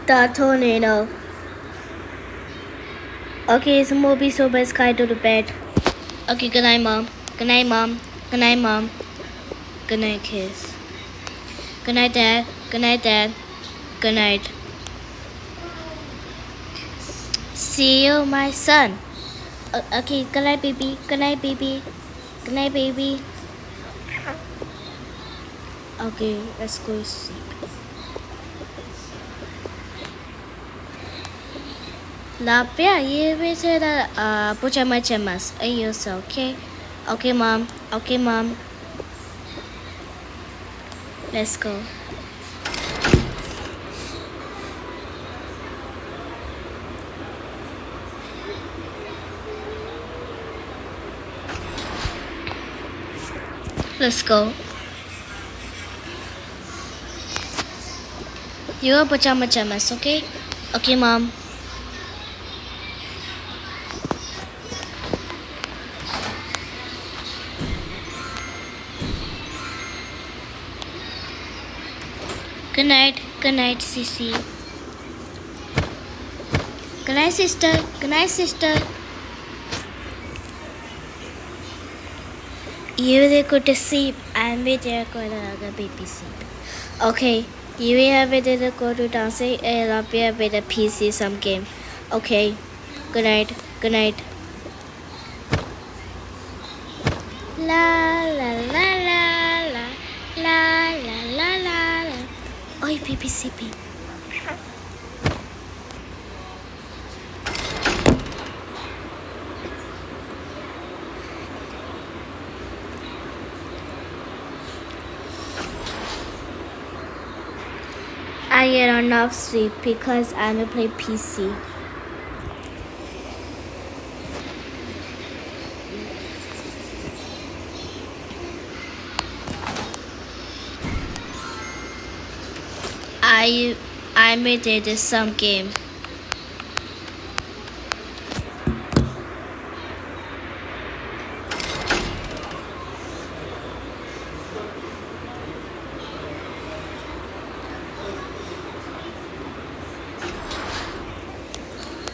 The tornado. Okay, it's a movie, so let's go to the bed. Okay, good night, Mom. Good night, Mom. Good night, Mom. Good night, kiss. Good night, Dad. Good night, Dad. Good night. See you, my son. Okay, good night, baby. Good night, baby. Good night, baby. Okay, let's go sleep. Lapia, you visit Puchamachamas. Ayos, okay? Okay, Mom. Okay, Mom. Let's go. Let's go. You are Puchamachamas, okay? Okay, Mom. Good night. Good night, Sissy. Good night, sister. Good night, sister. You will go to sleep and we are going to baby sleep. Okay. You will have to go to dancing and I'll be able to PC some game. Okay. Good night. Good night. La la la la la la la la la la. Oi, baby sleeping. I get enough sleep because I'm gonna play PC. I made it some game.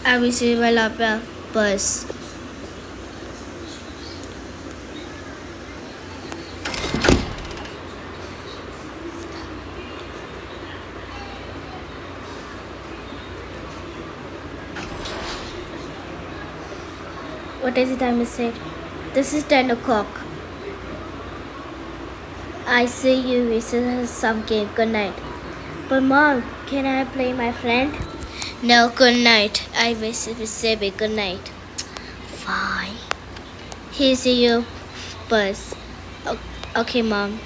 I receive a lot of bus. What is the time is it? This is 10 o'clock. I see you receive some game. Good night. But Mom, can I play my friend? No, good night. I receive it. Good night. Fine. Here's your bus. Okay, Mom.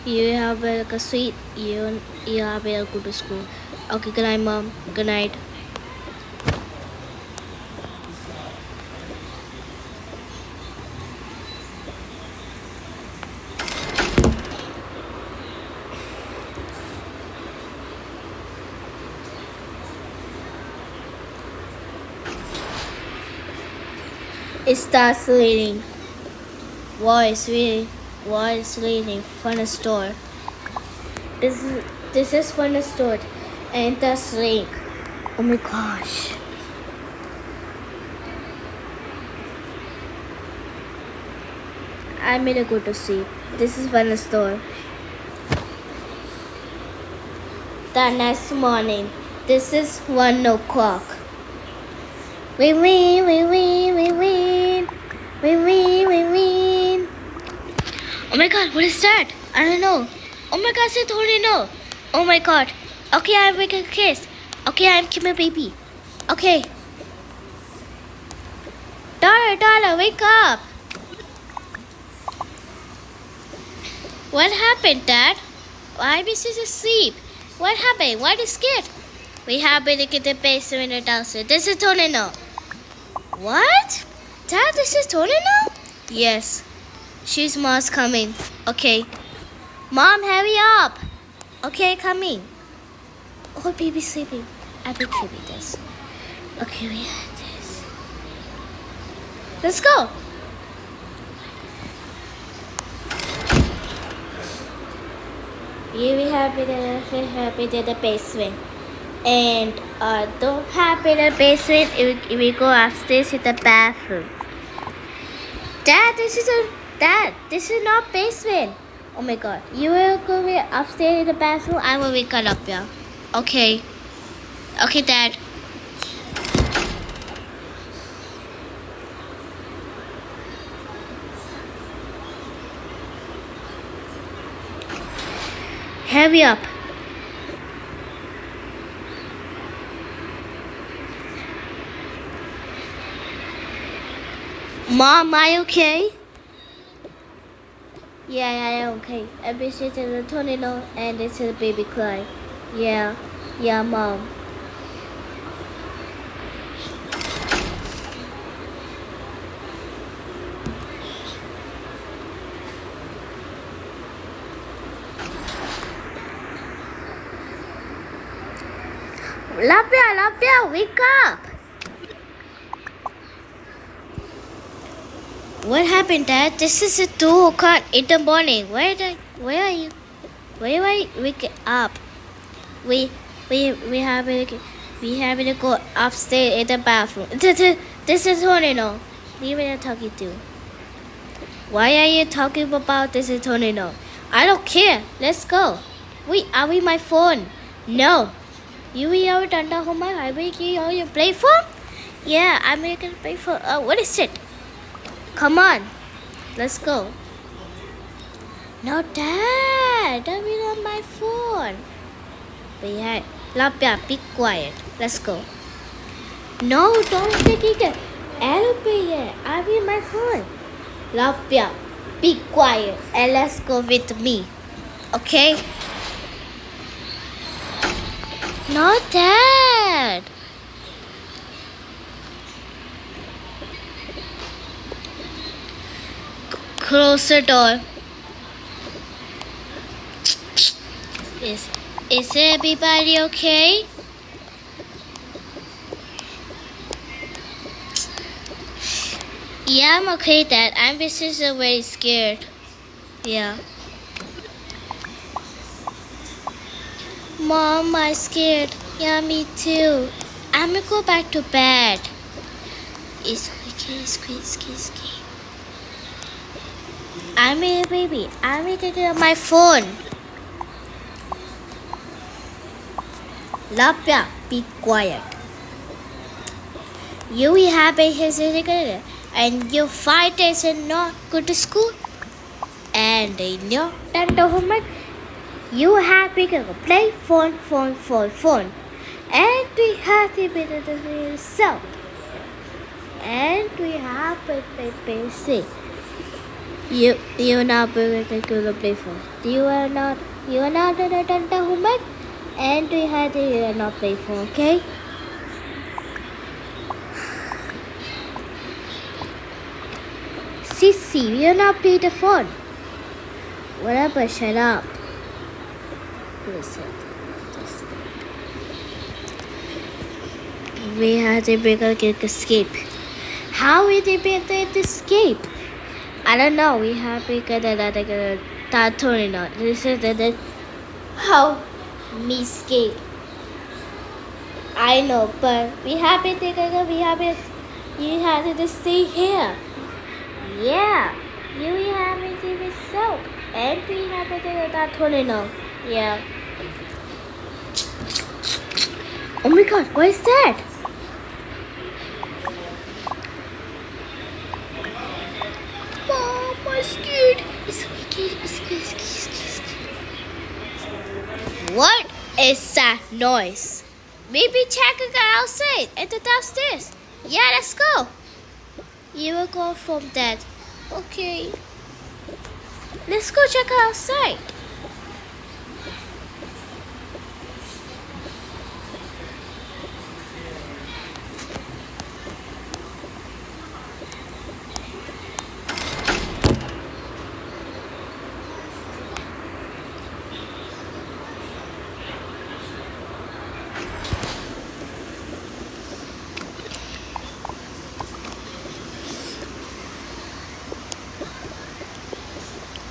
You have a sweet. You have a go to school. Okay, good night, Mom. Good night. It starts raining. Why is raining from the store? This is from the store and that's rain. Oh my gosh. I'm gonna go to sleep. This is from the store. The next morning. This is 1 o'clock. We win, we win, we win. We win, we win. Oh my god, what is that? I don't know. Oh my god, it's a tornado. Oh my god. Okay, I'm making a kiss. Okay, I'm keeping a baby. Okay. Dollar, wake up. What happened, Dad? Why is he asleep? What happened? Why are you scared? We happen to get the basement downstairs. This is tornado. What? Dad, this is tornado? Yes. She's Mom's coming. Okay. Mom, hurry up. Okay, coming. Oh, baby's sleeping. I will keep this. Okay, we have this. Let's go. You will have it in the basement. And don't have it in the basement. We go upstairs in the bathroom. Dad, this is not basement. Oh my God. You will go upstairs in the bathroom. I will wake up here. Okay. Okay, Dad. Hurry up. Mom, are you okay? Yeah, I am okay. I've been sitting in the tornado and this is a baby cry. Yeah, Mom. Lapia, wake up! What happened, Dad? This is a 2 o'clock in the morning. Where are you? Where are you? Wake up. We have to go upstairs in the bathroom. This is tornado. Leave it talking to. Why are you talking about this tornado? I don't care. Let's go. Wait, are we my phone? No. You ever done the homework? I make you play phone? Yeah, I'm making play phone. What is it? Come on. Let's go. No, Dad. Don't be on my phone. Behind. Lapia, be quiet. Let's go. No, don't take it. Aeroplane. I'm in my phone. Lapia, be quiet and let's go with me. Okay? No, Dad. Close the door. Is everybody okay? Yeah, I'm okay, Dad. I'm just very scared. Yeah. Mom, I'm scared. Yeah, me too. I'm gonna go back to bed. It's okay. I'm a baby. I'm gonna get my phone. Lapia, be quiet. You will have a hesitation and your 5 days and not go to school. And in your done the homework, you have to play phone. And we have to be yourself. And we have to play PC. You're not going to play phone. You are not done the homework. And we have to not play phone, okay? Sissy, you're not playing the phone. Whatever, shut up. Listen. We have to be able to escape. How will they be able to escape? I don't know. We have to get that tornado. This is how me escape. I know, but you have to stay here. Yeah, you have to be soap. And we have to get that tornado. Yeah. Oh my God, what is that? Mom, I'm scared. It's okay. What is that noise? Maybe check it outside at the downstairs. Yeah, let's go. You will go from that. Okay. Let's go check outside.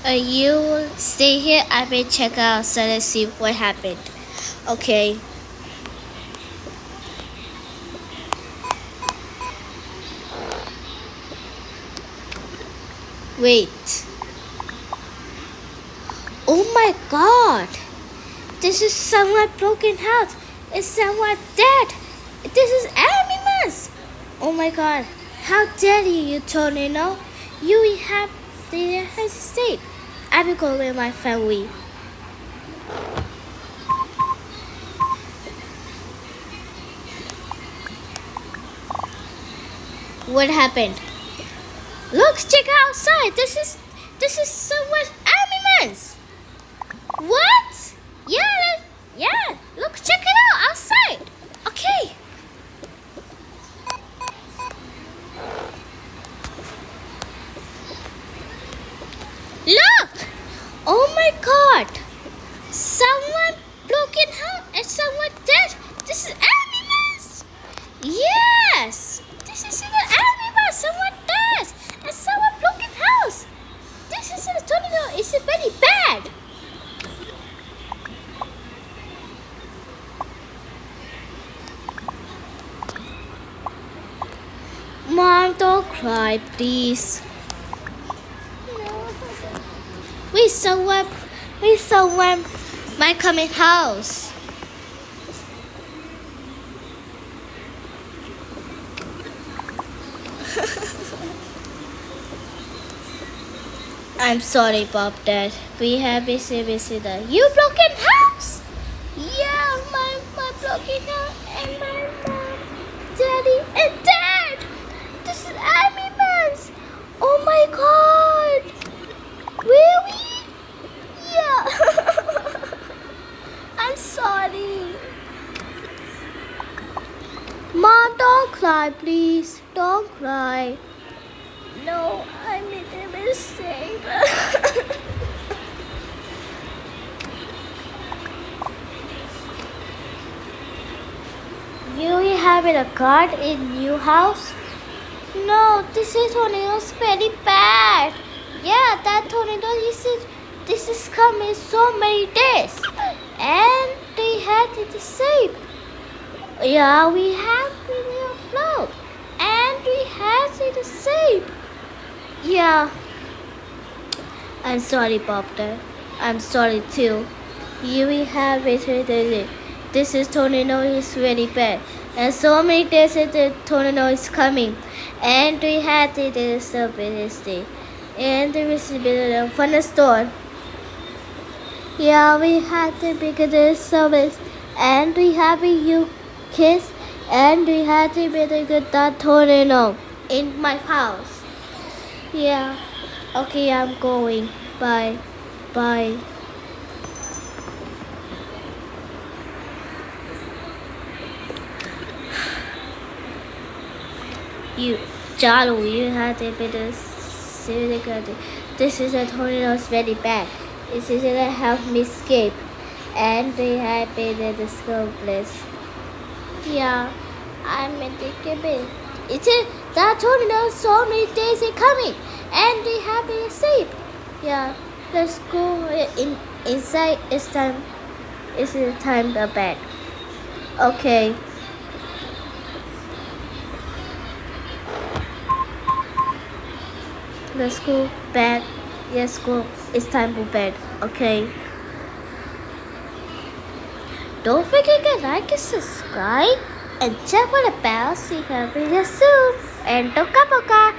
You stay here. I will check out so let's see what happened. Okay. Wait. Oh my God! This is someone broken house. It's someone dead. This is animals. Oh my God! How dare you, Tornado? You have the hesitate. I will go with my family. What happened? Look, check outside. This is someone animals. What? Yeah. Look, check it out outside. Okay. Look. Oh my God. Someone broken house and someone dead. This is animals. Yes. This is an animal. Someone dead and someone broken house. This is a tornado. It's very bad. Mom, don't cry, please. We someone might come in house. I'm sorry, Bob, Dad. We have a visitor. You broken house? Yeah, my broken house and my mom, daddy, and dad. This is animals. Oh my God. Really? Yeah. I'm sorry. Mom, don't cry, please. Don't cry. No, I made a mistake. You having a card in your house? No, this is tornado's very bad. Yeah, that tornado this is coming so many days, and they had it saved. Yeah, we have it afloat, and we had it saved. Yeah, I'm sorry, Bobder. I'm sorry too. You will have it. This is tornado is very bad, and so many days the tornado is coming, and we had it stability, and there is a fun store. Yeah, we had to pick the service, and we have you kiss, and we had to be the that tornado in my house. Yeah. Okay, I'm going. Bye. Bye. You, Jalu, you had a bit of difficulty. This is a tornado very bad. This is to help me escape. And we had been in the school place. Yeah, I'm in the bit. It's that tornado so many days are coming, and we have been safe. Yeah, let's go inside. It's time. It's time to bed. Okay. Let's go bed. Yes, go. It's time for bed. Okay. Don't forget to like and subscribe and check for the bell so you can be soon. And toka boka.